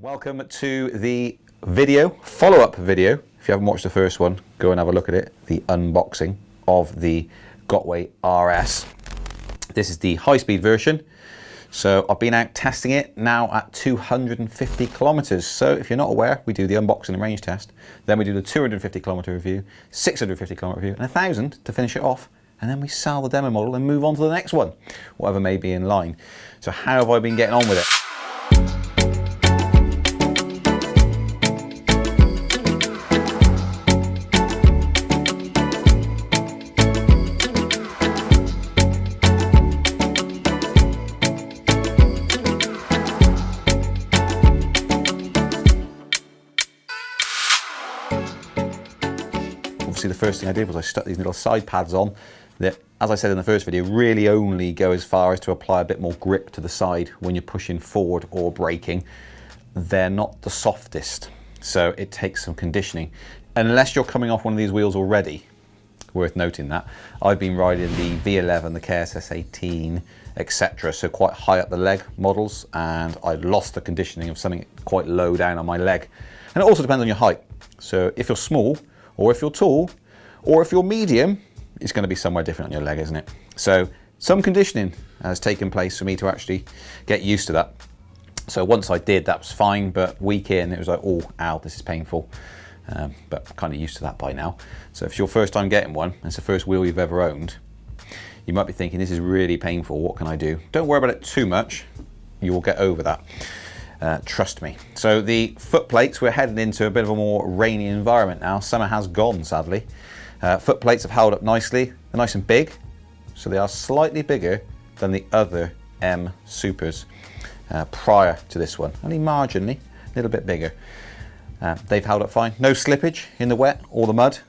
Welcome to the video, follow-up video. If you haven't watched the first one, go and have a look at it. The unboxing of the GotWay RS. This is the high-speed version. So I've been out testing it now at 250 kilometers. So if you're not aware, we do the unboxing and range test. Then we do the 250 kilometer review, 650 kilometer review, and 1,000 to finish it off. And then we sell the demo model and move on to the next one, whatever may be in line. So how have I been getting on with it? Obviously the first thing I did was I stuck these little side pads on that, as I said in the first video, really only go as far as to apply a bit more grip to the side when you're pushing forward or braking. They're not the softest, so it takes some conditioning. Unless you're coming off one of these wheels already, worth noting that. I've been riding the V11, the KSS 18, etc. So quite high up the leg models, and I lost the conditioning of something quite low down on my leg. And it also depends on your height. So if you're small, or if you're tall, or if you're medium, it's going to be somewhere different on your leg, isn't it? So some conditioning has taken place for me to actually get used to that. So once I did, that was fine, but week in, it was like, oh, ow, this is painful. But I'm kind of used to that by now. So if it's your first time getting one, and it's the first wheel you've ever owned, you might be thinking, this is really painful, what can I do? Don't worry about it too much, you will get over that. Trust me. So the footplates, we're heading into a bit of a more rainy environment now. Summer has gone, sadly. Footplates have held up nicely. They're nice and big, so they are slightly bigger than the other M Supers prior to this one. Only marginally, a little bit bigger. They've held up fine. No slippage in the wet or the mud.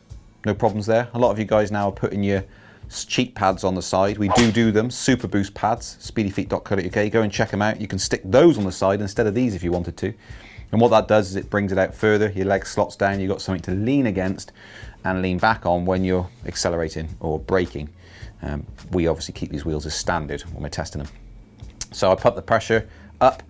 No problems there. A lot of you guys now are putting your cheap pads on the side. We do them, Super Boost pads, speedyfeet.co.uk. Go and check them out. You can stick those on the side instead of these if you wanted to. And what that does is it brings it out further. Your leg slots down. You've got something to lean against and lean back on when you're accelerating or braking. We obviously keep these wheels as standard when we're testing them. So I put the pressure up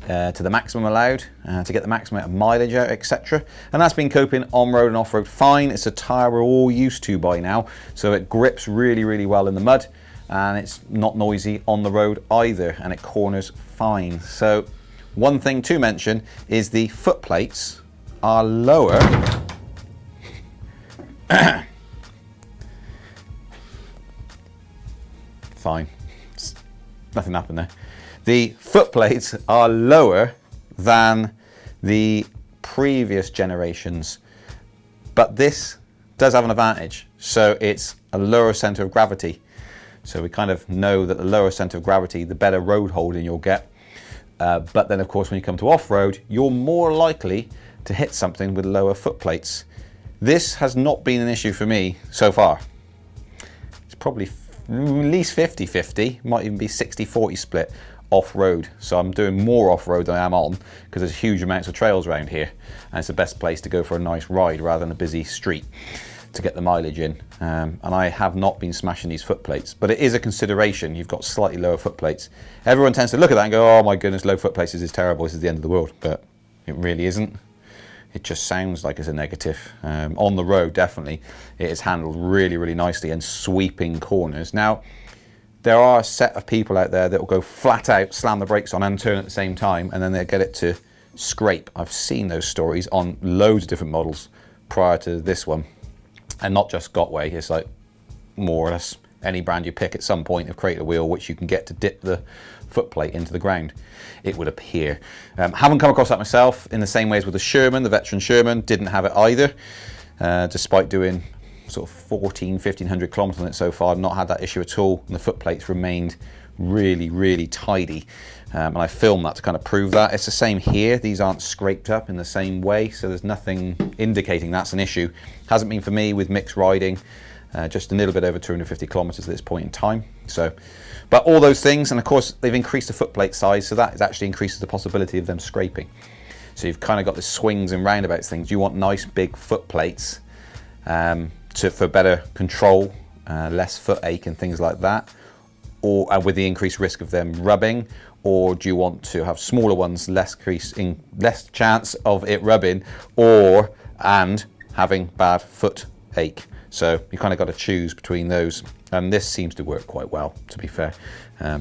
to the maximum allowed to get the maximum amount of mileage out, etc. And that's been coping on-road and off-road fine. It's a tyre we're all used to by now, so it grips really, really well in the mud, and it's not noisy on the road either, and it corners fine. So one thing to mention is the foot plates are lower. Fine, nothing happened there. The foot plates are lower than the previous generations, but this does have an advantage. So it's a lower center of gravity. So we kind of know that the lower center of gravity, the better road holding you'll get. But then of course, when you come to off-road, you're more likely to hit something with lower foot plates. This has not been an issue for me so far. It's probably at least 50-50, might even be 60-40 split off-road. So I'm doing more off-road than I am on, because there's huge amounts of trails around here, and it's the best place to go for a nice ride rather than a busy street to get the mileage in. And I have not been smashing these foot plates, but it is a consideration. You've got slightly lower foot plates. Everyone tends to look at that and go, oh my goodness, low foot plates is terrible, this is the end of the world, but it really isn't. It just sounds like it's a negative. On the road, definitely, it is handled really, really nicely and sweeping corners. Now, there are a set of people out there that will go flat out, slam the brakes on and turn at the same time, and then they'll get it to scrape. I've seen those stories on loads of different models prior to this one. And not just GotWay, it's like more or less any brand you pick at some point have created a wheel which you can get to dip the footplate into the ground, it would appear. Haven't come across that myself in the same way as with the Sherman. The veteran Sherman didn't have it either, despite doing sort of 1,500 kilometers on it so far. I've not had that issue at all, and the footplates remained really, really tidy. And I filmed that to kind of prove that. It's the same here. These aren't scraped up in the same way, so there's nothing indicating that's an issue. Hasn't been for me with mixed riding. Just a little bit over 250 kilometers at this point in time. So, but all those things, and of course they've increased the footplate size, so that actually increases the possibility of them scraping. So you've kind of got the swings and roundabouts things. You want nice big footplates for better control, less foot ache and things like that, or with the increased risk of them rubbing, or do you want to have smaller ones, less chance of it rubbing, and having bad foot ache? So you kind of got to choose between those, and this seems to work quite well, to be fair.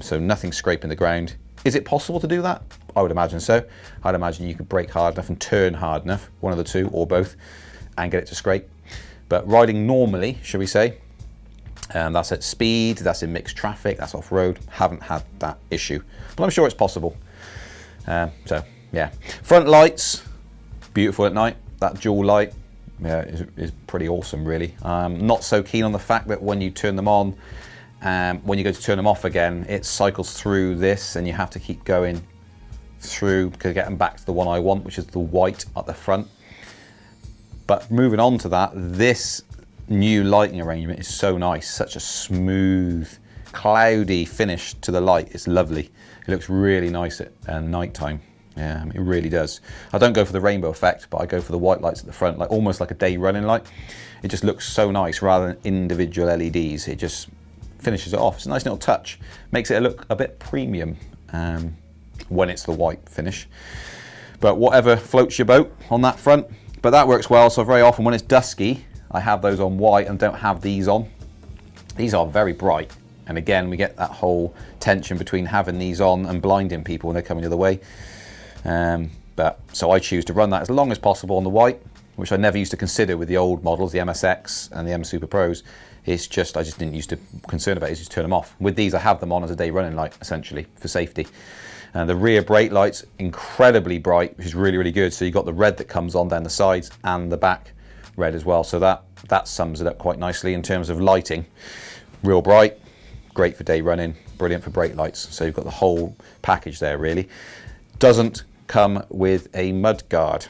So nothing scraping the ground. Is it possible to do that? I would imagine so. I'd imagine you could brake hard enough and turn hard enough, one of the two or both, and get it to scrape. But riding normally, should we say, that's at speed, that's in mixed traffic, that's off-road, haven't had that issue. But I'm sure it's possible. So, yeah. Front lights, beautiful at night. That dual light is pretty awesome, really. Not so keen on the fact that when you turn them on, when you go to turn them off again, it cycles through this and you have to keep going through to get them back to the one I want, which is the white at the front. But moving on to that, this new lighting arrangement is so nice. Such a smooth, cloudy finish to the light. It's lovely. It looks really nice at night time. Yeah, it really does. I don't go for the rainbow effect, but I go for the white lights at the front, like almost like a day running light. It just looks so nice rather than individual LEDs. It just finishes it off. It's a nice little touch. Makes it look a bit premium when it's the white finish. But whatever floats your boat on that front. But that works well, so very often when it's dusky, I have those on white and don't have these on. These are very bright. And again, we get that whole tension between having these on and blinding people when they're coming the other way. So I choose to run that as long as possible on the white, which I never used to consider with the old models, the MSX and the M Super Pros. It's just, I just didn't used to concern about it, just turn them off. With these, I have them on as a day running light, essentially, for safety. And the rear brake lights, incredibly bright, which is really, really good. So you've got the red that comes on down the sides and the back red as well. So that sums it up quite nicely in terms of lighting. Real bright, great for day running, brilliant for brake lights. So you've got the whole package there, really. Doesn't come with a mud guard.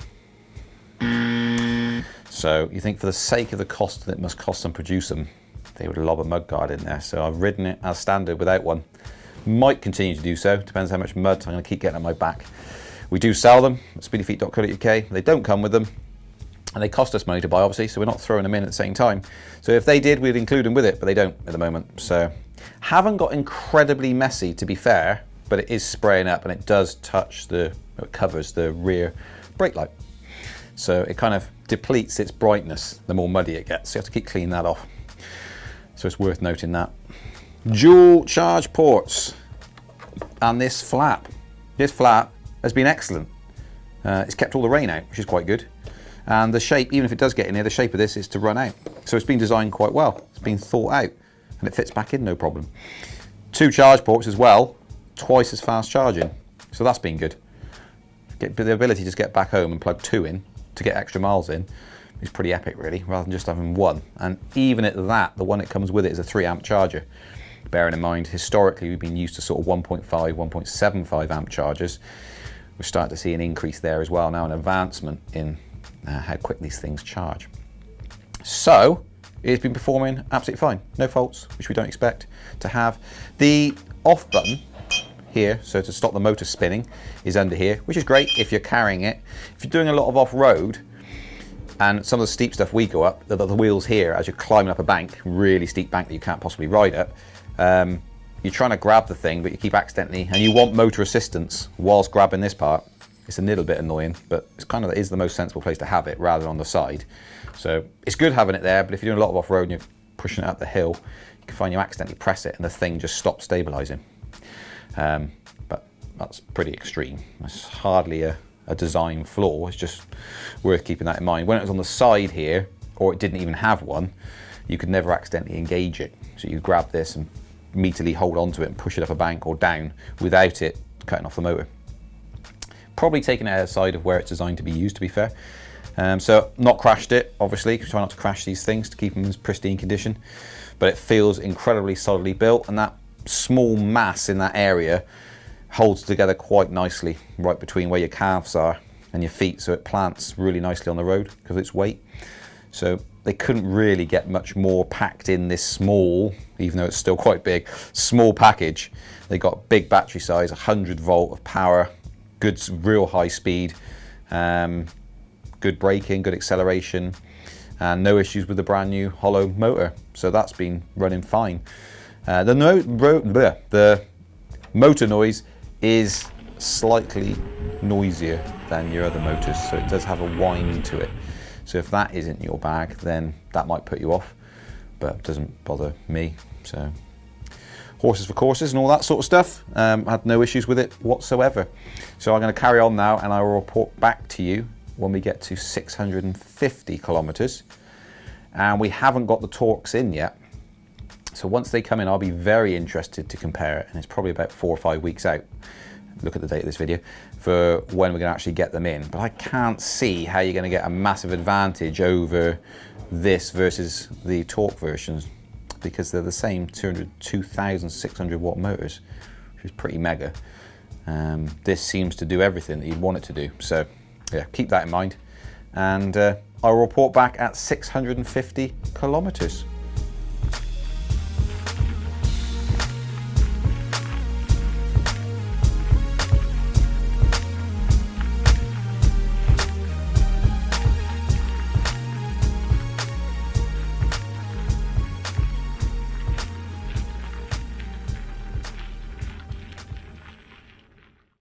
So you think for the sake of the cost that it must cost them to produce them, they would lob a mud guard in there. So I've ridden it as standard without one. Might continue to do so, depends how much mud I'm going to keep getting on my back. We do sell them at speedyfeet.co.uk. They don't come with them, and they cost us money to buy, obviously, so we're not throwing them in at the same time. So if they did, we'd include them with it, but they don't at the moment. So haven't got incredibly messy, to be fair, but it is spraying up, and it does touch it covers the rear brake light. So it kind of depletes its brightness the more muddy it gets. So you have to keep cleaning that off. So it's worth noting that. Dual charge ports and this flap. This flap has been excellent. It's kept all the rain out, which is quite good. And the shape, even if it does get in here, the shape of this is to run out. So it's been designed quite well. It's been thought out and it fits back in no problem. 2 charge ports as well, twice as fast charging. So that's been good. The ability to just get back home and plug 2 in to get extra miles in is pretty epic, really, rather than just having 1. And even at that, the one that comes with it is a 3 amp charger. Bearing in mind, historically, we've been used to sort of 1.5, 1.75 amp chargers. We're starting to see an increase there as well now, an advancement in how quick these things charge. So, it's been performing absolutely fine. No faults, which we don't expect to have. The off button here, so to stop the motor spinning, is under here, which is great if you're carrying it. If you're doing a lot of off-road, and some of the steep stuff we go up, the wheels here, as you're climbing up a bank, really steep bank that you can't possibly ride up, you're trying to grab the thing, but you keep accidentally, and you want motor assistance whilst grabbing this part. It's a little bit annoying, but it's kind of is the most sensible place to have it rather than on the side. So it's good having it there, but if you're doing a lot of off-road and you're pushing it up the hill, you can find you accidentally press it and the thing just stops stabilising. But that's pretty extreme. That's hardly a design flaw. It's just worth keeping that in mind. When it was on the side here, or it didn't even have one, you could never accidentally engage it. So you grab this and meterly hold onto it and push it up a bank or down without it cutting off the motor. Probably taken it outside of where it's designed to be used, to be fair. So not crashed it, obviously. Try not to crash these things to keep them in pristine condition. But it feels incredibly solidly built, and that small mass in that area holds together quite nicely right between where your calves are and your feet, so it plants really nicely on the road because of its weight. So they couldn't really get much more packed in this small, even though it's still quite big, small package. They got big battery size, 100 volt of power, good real high speed, good braking, good acceleration, and no issues with the brand new hollow motor. So that's been running fine. The motor noise is slightly noisier than your other motors, so it does have a whine to it. So if that isn't your bag, then that might put you off, but it doesn't bother me. So horses for courses and all that sort of stuff. Had no issues with it whatsoever. So I'm going to carry on now, and I will report back to you when we get to 650 kilometers. And we haven't got the torques in yet. So once they come in, I'll be very interested to compare it, and it's probably about 4 or 5 weeks out. Look at the date of this video for when we're going to actually get them in. But I can't see how you're going to get a massive advantage over this versus the torque versions, because they're the same 2,600 watt motors, which is pretty mega. This seems to do everything that you'd want it to do. So yeah, keep that in mind. And I'll report back at 650 kilometers.